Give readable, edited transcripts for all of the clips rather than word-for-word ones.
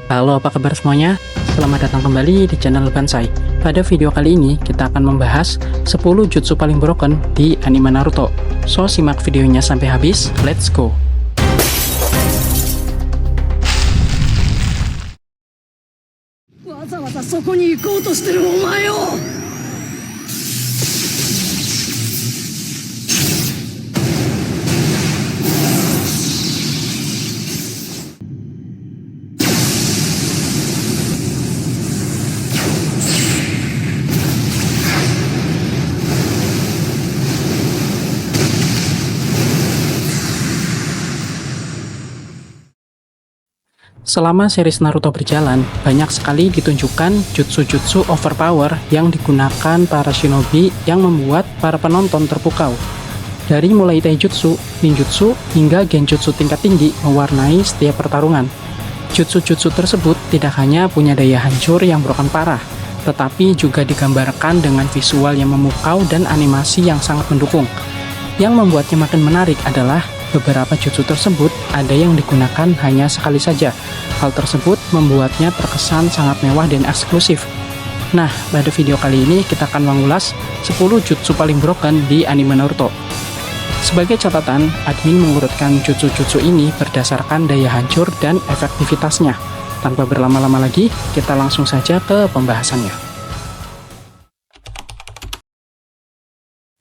Halo, apa kabar semuanya? Selamat datang kembali di channel Bansai. Pada video kali ini, kita akan membahas 10 jutsu paling broken di anime Naruto. So, simak videonya sampai habis, let's go! Selama series Naruto berjalan, banyak sekali ditunjukkan jutsu-jutsu overpower yang digunakan para shinobi yang membuat para penonton terpukau. Dari mulai taijutsu, ninjutsu, hingga genjutsu tingkat tinggi mewarnai setiap pertarungan. Jutsu-jutsu tersebut tidak hanya punya daya hancur yang broken parah, tetapi juga digambarkan dengan visual yang memukau dan animasi yang sangat mendukung. Yang membuatnya makin menarik adalah beberapa jutsu tersebut ada yang digunakan hanya sekali saja. Hal tersebut membuatnya terkesan sangat mewah dan eksklusif. Nah, pada video kali ini kita akan mengulas 10 jutsu paling broken di anime Naruto. Sebagai catatan, admin mengurutkan jutsu-jutsu ini berdasarkan daya hancur dan efektivitasnya. Tanpa berlama-lama lagi, kita langsung saja ke pembahasannya.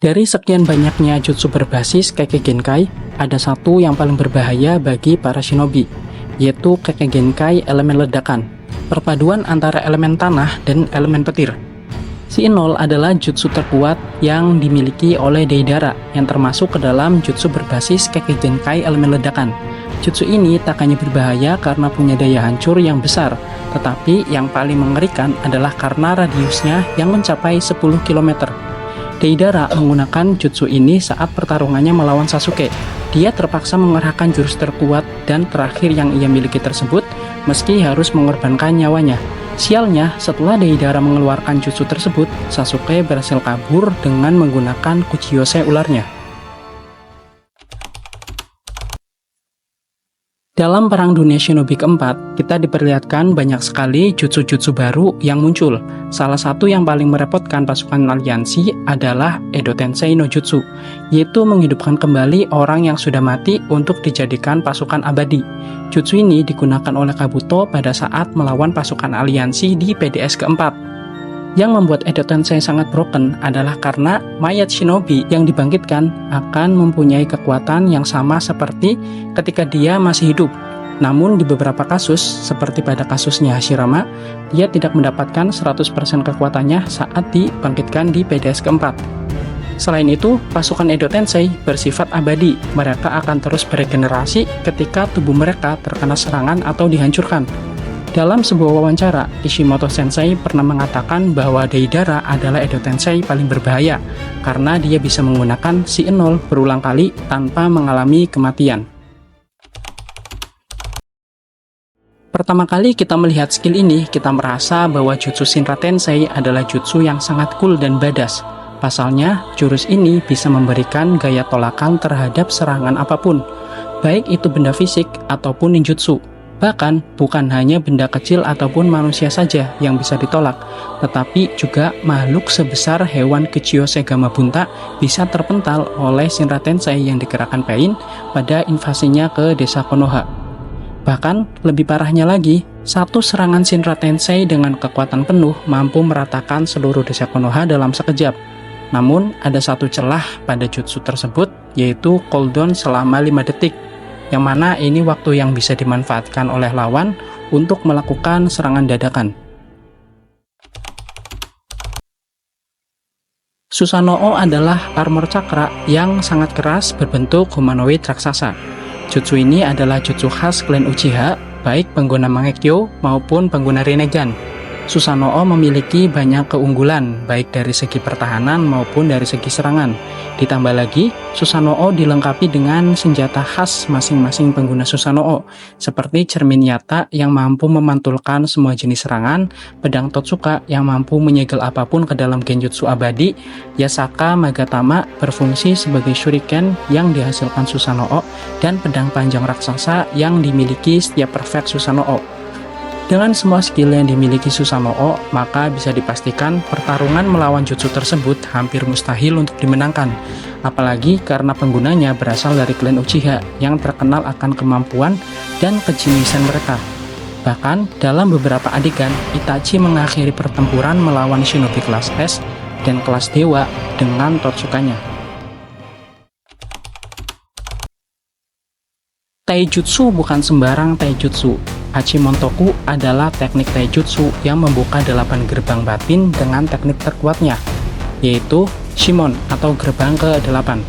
Dari sekian banyaknya jutsu berbasis Kekkei Genkai, ada satu yang paling berbahaya bagi para shinobi, yaitu Kekkei Genkai elemen ledakan, perpaduan antara elemen tanah dan elemen petir. Si-Nol adalah jutsu terkuat yang dimiliki oleh Deidara, yang termasuk ke dalam jutsu berbasis Kekkei Genkai elemen ledakan. Jutsu ini tak hanya berbahaya karena punya daya hancur yang besar, tetapi yang paling mengerikan adalah karena radiusnya yang mencapai 10 km. Deidara menggunakan jutsu ini saat pertarungannya melawan Sasuke. Dia terpaksa mengerahkan jurus terkuat dan terakhir yang ia miliki tersebut, meski harus mengorbankan nyawanya. Sialnya, setelah Deidara mengeluarkan jutsu tersebut, Sasuke berhasil kabur dengan menggunakan Kuchiyose ularnya. Dalam Perang Dunia Shinobi keempat, kita diperlihatkan banyak sekali jutsu-jutsu baru yang muncul. Salah satu yang paling merepotkan pasukan aliansi adalah Edo Tensei no Jutsu, yaitu menghidupkan kembali orang yang sudah mati untuk dijadikan pasukan abadi. Jutsu ini digunakan oleh Kabuto pada saat melawan pasukan aliansi di PDS keempat. Yang membuat Edo Tensei sangat broken adalah karena mayat shinobi yang dibangkitkan akan mempunyai kekuatan yang sama seperti ketika dia masih hidup. Namun di beberapa kasus, seperti pada kasusnya Hashirama, dia tidak mendapatkan 100% kekuatannya saat dibangkitkan di PDS keempat. Selain itu, pasukan Edo Tensei bersifat abadi. Mereka akan terus beregenerasi ketika tubuh mereka terkena serangan atau dihancurkan. Dalam sebuah wawancara, Kishimoto Sensei pernah mengatakan bahwa Deidara adalah Edo Tensei paling berbahaya karena dia bisa menggunakan Si-Nol berulang kali tanpa mengalami kematian. Pertama kali kita melihat skill ini, kita merasa bahwa jutsu Shinra Tensei adalah jutsu yang sangat cool dan badass. Pasalnya, jurus ini bisa memberikan gaya tolakan terhadap serangan apapun, baik itu benda fisik ataupun ninjutsu. Bahkan, bukan hanya benda kecil ataupun manusia saja yang bisa ditolak, tetapi juga makhluk sebesar hewan Kuchiyose Gamabunta bisa terpental oleh Shinra Tensei yang digerakkan Pain pada invasinya ke desa Konoha. Bahkan, lebih parahnya lagi, satu serangan Shinra Tensei dengan kekuatan penuh mampu meratakan seluruh desa Konoha dalam sekejap. Namun, ada satu celah pada jutsu tersebut, yaitu cooldown selama 5 detik. Yang mana ini waktu yang bisa dimanfaatkan oleh lawan untuk melakukan serangan dadakan. Susanoo adalah armor cakra yang sangat keras berbentuk humanoid raksasa. Jutsu ini adalah jutsu khas klan Uchiha, baik pengguna Mangekyo maupun pengguna Rinnegan. Susanoo memiliki banyak keunggulan, baik dari segi pertahanan maupun dari segi serangan. Ditambah lagi, Susanoo dilengkapi dengan senjata khas masing-masing pengguna Susanoo, seperti cermin Yata yang mampu memantulkan semua jenis serangan, pedang Totsuka yang mampu menyegel apapun ke dalam genjutsu abadi, Yasaka Magatama berfungsi sebagai shuriken yang dihasilkan Susanoo, dan pedang panjang raksasa yang dimiliki setiap perfect Susanoo. Dengan semua skill yang dimiliki Susanoo, maka bisa dipastikan pertarungan melawan jutsu tersebut hampir mustahil untuk dimenangkan. Apalagi karena penggunanya berasal dari klan Uchiha yang terkenal akan kemampuan dan kejeniusan mereka. Bahkan, dalam beberapa adegan, Itachi mengakhiri pertempuran melawan shinobi kelas S dan kelas dewa dengan Totsukanya. Taijutsu bukan sembarang taijutsu. Hachimontoku adalah teknik taijutsu yang membuka 8 gerbang batin dengan teknik terkuatnya, yaitu Shimon atau gerbang ke-8.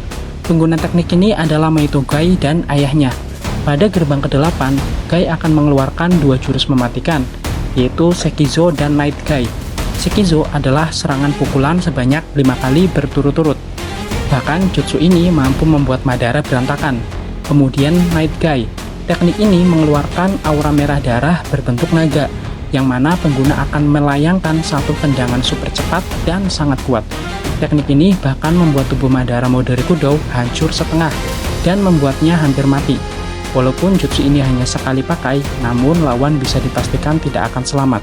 Pengguna teknik ini adalah Meito Gai dan ayahnya. Pada gerbang ke-8, Gai akan mengeluarkan 2 jurus mematikan, yaitu Sekizo dan Night Gai. Sekizo adalah serangan pukulan sebanyak 5 kali berturut-turut. Bahkan jutsu ini mampu membuat Madara berantakan. Kemudian Night Gai. Teknik ini mengeluarkan aura merah darah berbentuk naga, yang mana pengguna akan melayangkan satu tendangan super cepat dan sangat kuat. Teknik ini bahkan membuat tubuh Madara mode Rikudo hancur setengah, dan membuatnya hampir mati. Walaupun jutsu ini hanya sekali pakai, namun lawan bisa dipastikan tidak akan selamat.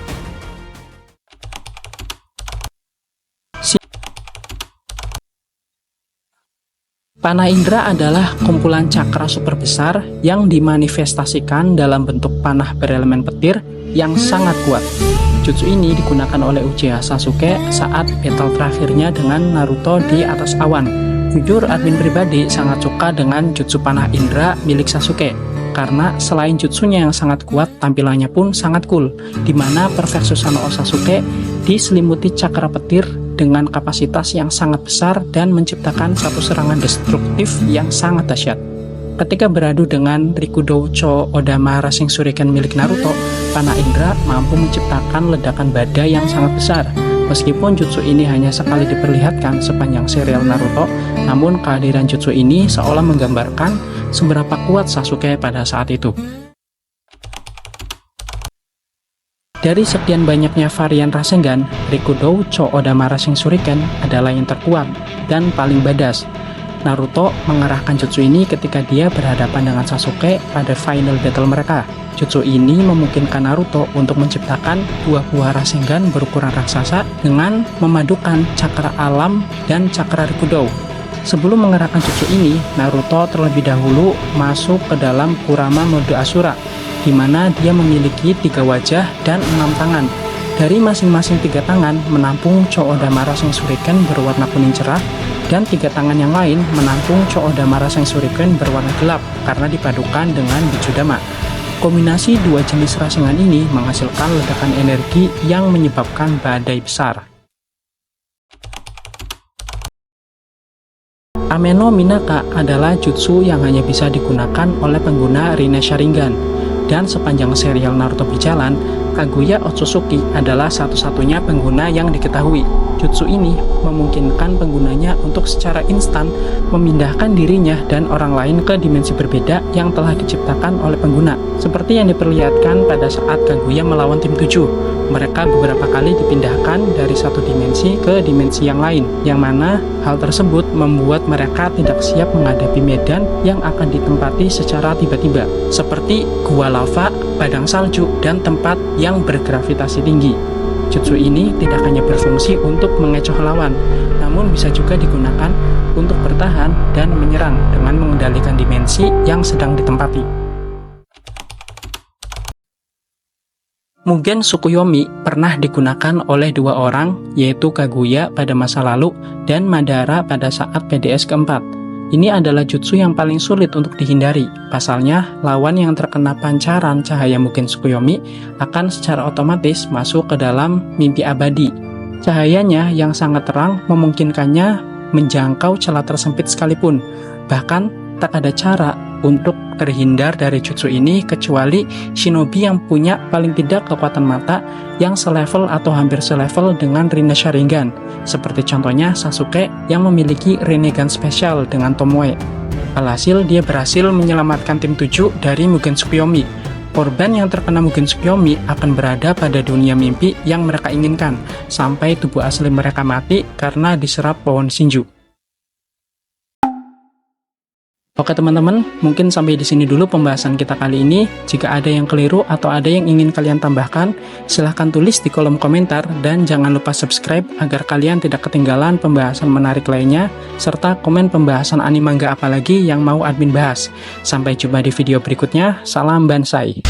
Panah Indra adalah kumpulan cakra super besar yang dimanifestasikan dalam bentuk panah berelemen petir yang sangat kuat. Jutsu ini digunakan oleh Uchiha Sasuke saat battle terakhirnya dengan Naruto di atas awan. Jujur, admin pribadi sangat suka dengan jutsu panah Indra milik Sasuke, karena selain jutsunya yang sangat kuat, tampilannya pun sangat cool, dimana Perfect Susanoo Sasuke diselimuti cakra petir dengan kapasitas yang sangat besar dan menciptakan satu serangan destruktif yang sangat dahsyat. Ketika beradu dengan Rikudo Cho Odama Racing Shuriken milik Naruto, panah Indra mampu menciptakan ledakan badai yang sangat besar. Meskipun jutsu ini hanya sekali diperlihatkan sepanjang serial Naruto, namun kehadiran jutsu ini seolah menggambarkan seberapa kuat Sasuke pada saat itu. Dari sekian banyaknya varian Rasengan, Rikudo Cho Odama Racing Shuriken adalah yang terkuat dan paling badass. Naruto mengerahkan jutsu ini ketika dia berhadapan dengan Sasuke pada final battle mereka. Jutsu ini memungkinkan Naruto untuk menciptakan 2 buah Rasengan berukuran raksasa dengan memadukan cakra alam dan cakra Rikudo. Sebelum mengerahkan jutsu ini, Naruto terlebih dahulu masuk ke dalam Kurama mode Asura, di mana dia memiliki 3 wajah dan 6 tangan. Dari masing-masing 3 tangan menampung Cho Odama Racing Shuriken berwarna kuning cerah, dan 3 tangan yang lain menampung Cho Odama Racing Shuriken berwarna gelap karena dipadukan dengan Bitsudama. Kombinasi 2 jenis Rasengan ini menghasilkan ledakan energi yang menyebabkan badai besar. Ame no Minaka adalah jutsu yang hanya bisa digunakan oleh pengguna Rinne Sharingan. Dan sepanjang serial Naruto berjalan, Kaguya Otsutsuki adalah satu-satunya pengguna yang diketahui. Jutsu ini memungkinkan penggunanya untuk secara instan memindahkan dirinya dan orang lain ke dimensi berbeda yang telah diciptakan oleh pengguna. Seperti yang diperlihatkan pada saat Kaguya melawan tim 7. Mereka beberapa kali dipindahkan dari satu dimensi ke dimensi yang lain, yang mana hal tersebut membuat mereka tidak siap menghadapi medan yang akan ditempati secara tiba-tiba, seperti gua lava, padang salju, dan tempat yang bergravitasi tinggi. Jutsu ini tidak hanya berfungsi untuk mengecoh lawan, namun bisa juga digunakan untuk bertahan dan menyerang dengan mengendalikan dimensi yang sedang ditempati. Mugen Tsukuyomi pernah digunakan oleh 2 orang, yaitu Kaguya pada masa lalu dan Madara pada saat PDS keempat. Ini adalah jutsu yang paling sulit untuk dihindari. Pasalnya, lawan yang terkena pancaran cahaya Mugen Tsukuyomi akan secara otomatis masuk ke dalam mimpi abadi. Cahayanya yang sangat terang memungkinkannya menjangkau celah tersempit sekalipun. Bahkan, tak ada cara untuk terhindar dari jutsu ini kecuali shinobi yang punya paling tidak kekuatan mata yang selevel atau hampir selevel dengan Rinne Sharingan, seperti contohnya Sasuke yang memiliki Rinnegan spesial dengan Tomoe. Alhasil, dia berhasil menyelamatkan tim 7 dari Mugen Tsukuyomi. Korban yang terkena Mugen Tsukuyomi akan berada pada dunia mimpi yang mereka inginkan, sampai tubuh asli mereka mati karena diserap pohon Shinju. Oke teman-teman, mungkin sampai di sini dulu pembahasan kita kali ini. Jika ada yang keliru atau ada yang ingin kalian tambahkan, silahkan tulis di kolom komentar dan jangan lupa subscribe agar kalian tidak ketinggalan pembahasan menarik lainnya, serta komen pembahasan anime manga apalagi yang mau admin bahas. Sampai jumpa di video berikutnya, salam Bansai.